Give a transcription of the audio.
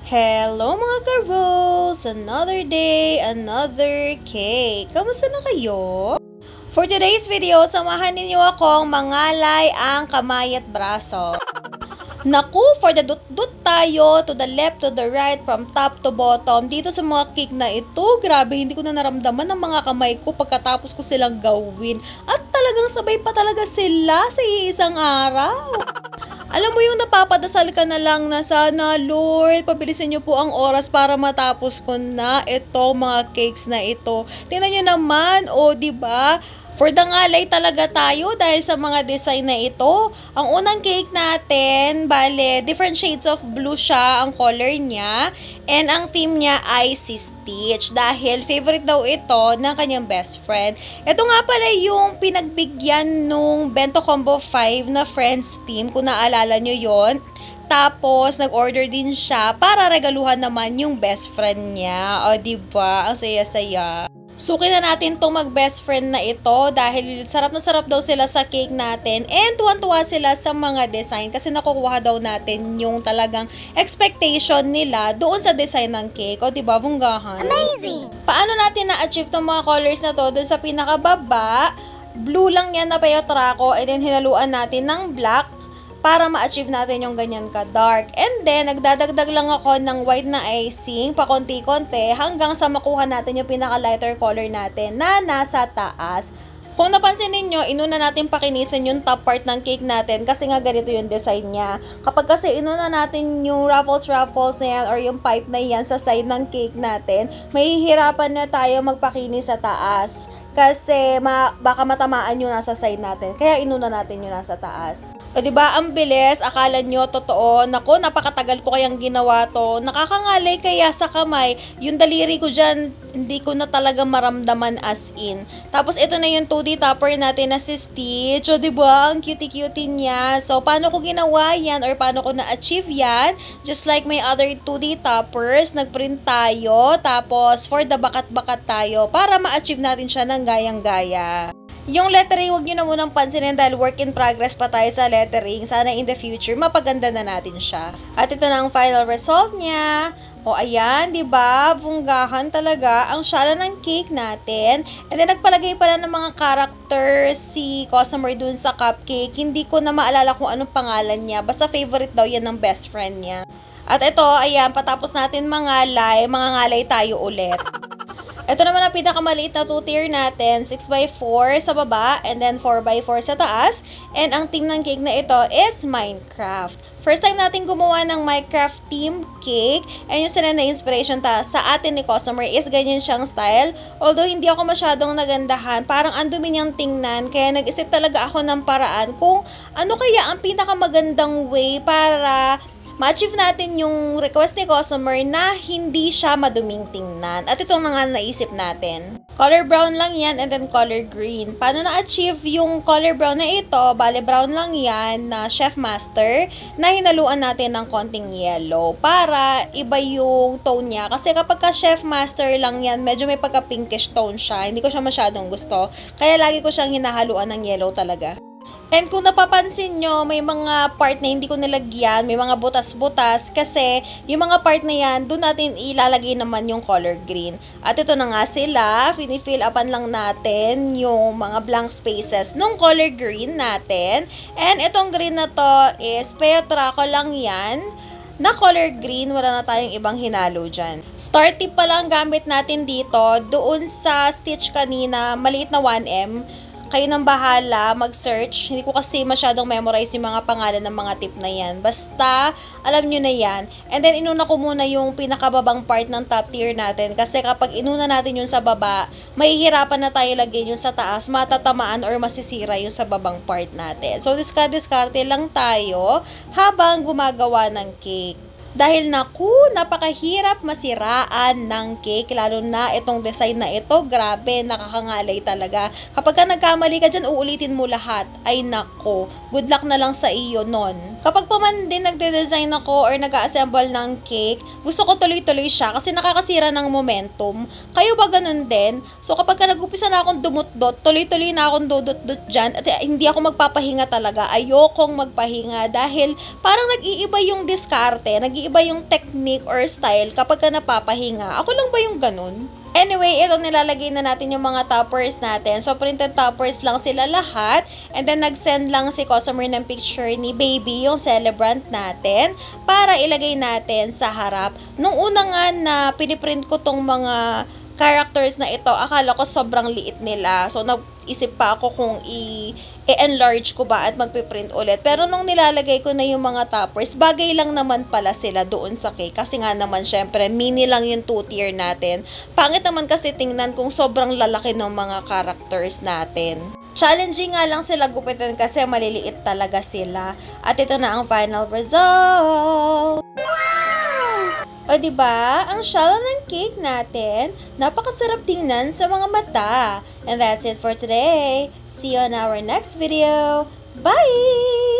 Hello mga ka-rolls! Another day, another cake. Kamusta na kayo? For today's video, samahan ninyo akong mangalay ang kamay at braso. Naku, for the dut-dut tayo, to the left, to the right, from top to bottom. Dito sa mga cake na ito, grabe, hindi ko na naramdaman ng mga kamay ko pagkatapos ko silang gawin. At talagang sabay pa talaga sila sa iisang araw. Alam mo yung napapadasal ka na lang na sana, Lord, pabilisin niyo po ang oras para matapos ko na ito, mga cakes na ito. Tingnan niyo naman, diba? For the ngalay talaga tayo dahil sa mga design na ito. Ang unang cake natin, bale, different shades of blue siya ang color niya. And ang theme niya ay si Stitch dahil favorite daw ito ng kanyang best friend. Ito nga pala yung pinagbigyan nung Bento Combo 5 na Friends team, kung naalala nyo yon. Tapos, nag-order din siya para regaluhan naman yung best friend niya. O, diba? Ang saya-saya. Suki na natin tong mag-best friend na ito dahil sarap na sarap daw sila sa cake natin and tuwan-tuwa sila sa mga design kasi nakukuha daw natin yung talagang expectation nila doon sa design ng cake. O, diba? Bunggahan. Amazing! Paano natin na-achieve tong mga colors na to doon sa pinakababa? Blue lang yan na peyotrako and then hinaluan natin ng black para ma-achieve natin yung ganyan ka-dark. And then, nagdadagdag lang ako ng white na icing, pakonti-konti, hanggang sa makuha natin yung pinaka-lighter color natin na nasa taas. Kung napansin ninyo, inuna natin pakinisin yung top part ng cake natin kasi nga ganito yung design niya. Kapag kasi inuna natin yung ruffles na yan or yung pipe na yan sa side ng cake natin, mahihirapan na tayo magpakinis sa taas. Kasi baka matamaan yung nasa side natin. Kaya inuna natin yung nasa taas. O diba, ang bilis, akala nyo totoo. Naku, napakatagal ko kayang ginawa to. Nakakangalay kaya sa kamay. Yung daliri ko dyan, hindi ko na talaga maramdaman as in. Tapos ito na yung 2D topper natin na si Stitch. O diba, ang cutie-cutie niya. So, paano ko ginawa yan or paano ko na-achieve yan? Just like my other 2D toppers, nagprint tayo. Tapos, for the bakat-bakat tayo para ma-achieve natin siya ng gayang-gaya. Yung lettering, huwag nyo na munang pansinin dahil work in progress pa tayo sa lettering. Sana in the future, mapaganda na natin siya. At ito na ang final result niya. O ayan, diba? Bunggahan talaga ang shala ng cake natin. And then, nagpalagay pala ng mga characters si customer dun sa cupcake. Hindi ko na maalala kung anong pangalan niya. Basta favorite daw yan ng best friend niya. At ito, ayan, patapos natin mangangalay tayo ulit. Ito naman ang pinakamaliit na 2-tier natin, 6x4 sa baba, and then 4x4 sa taas. And ang theme ng cake na ito is Minecraft. First time natin gumawa ng Minecraft theme cake, and yung sila na inspiration sa atin ni customer is ganyan siyang style. Although hindi ako masyadong nagandahan, parang andumi niyang tingnan, kaya nag-isip talaga ako ng paraan kung ano kaya ang pinakamagandang way para ma-achieve natin yung request ni customer na hindi siya maduming tingnan. At ito na nga naisip natin. Color brown lang yan and then color green. Paano na-achieve yung color brown na ito? Bale, brown lang yan na Chef Master na hinaluan natin ng konting yellow para iba yung tone niya. Kasi kapag ka Chef Master lang yan, medyo may pagka-pinkish tone siya. Hindi ko siya masyadong gusto. Kaya lagi ko siyang hinahaluan ng yellow talaga. And kung napapansin nyo, may mga part na hindi ko nilagyan, may mga butas-butas, kasi yung mga part na yan, doon natin ilalagay naman yung color green. At ito na nga sila, finifill upan lang natin yung mga blank spaces nung color green natin. And itong green na to is peyotrako lang yan na color green, wala na tayong ibang hinalo dyan. Star tip pa lang gamit natin dito, doon sa Stitch kanina, maliit na 1M. Kayo nang bahala mag-search. Hindi ko kasi masyadong memorize yung mga pangalan ng mga tip na yan. Basta, alam nyo na yan. And then, inuna ko muna yung pinakababang part ng top tier natin. Kasi kapag inuna natin yung sa baba, mahihirapan na tayo lagyan yung sa taas. Matatamaan or masisira yung sa babang part natin. So, diskarte lang tayo habang gumagawa ng cake. Dahil naku, napakahirap masiraan ng cake, lalo na itong design na ito, grabe, nakakangalay talaga. Kapag ka nagkamali ka dyan, uulitin mo lahat. Ay naku, good luck na lang sa iyo nun. Kapag pa man din nagde-design ako or nag-assemble ng cake, gusto ko tuloy-tuloy siya kasi nakakasira ng momentum. Kayo ba ganun din? So kapag ka nag-upisa na akong dumut-dot, tuloy-tuloy na akong dudut-dut dyan at hindi ako magpapahinga talaga. Ayokong magpahinga dahil parang nag-iiba yung diskarte, nag-iiba iba yung technique or style kapag ka napapahinga. Ako lang ba yung ganun? Anyway, ito nilalagay na natin yung mga toppers natin. So, printed toppers lang sila lahat. And then, nag-send lang si customer ng picture ni baby, yung celebrant natin, para ilagay natin sa harap. Nung una nga na piniprint ko tong mga characters na ito, akala ko sobrang liit nila. So, nag-isip pa ako kung i-enlarge ko ba at magpiprint ulit. Pero nung nilalagay ko na yung mga toppers, bagay lang naman pala sila doon sa cake. Kasi nga naman, syempre, mini lang yung 2-tier natin. Pangit naman kasi tingnan kung sobrang lalaki ng mga characters natin. Challenging nga lang sila gupitin kasi maliliit talaga sila. At ito na ang final result! O diba, ang shallow ng cake natin, napakasarap tingnan sa mga mata. And that's it for today. See you on our next video. Bye!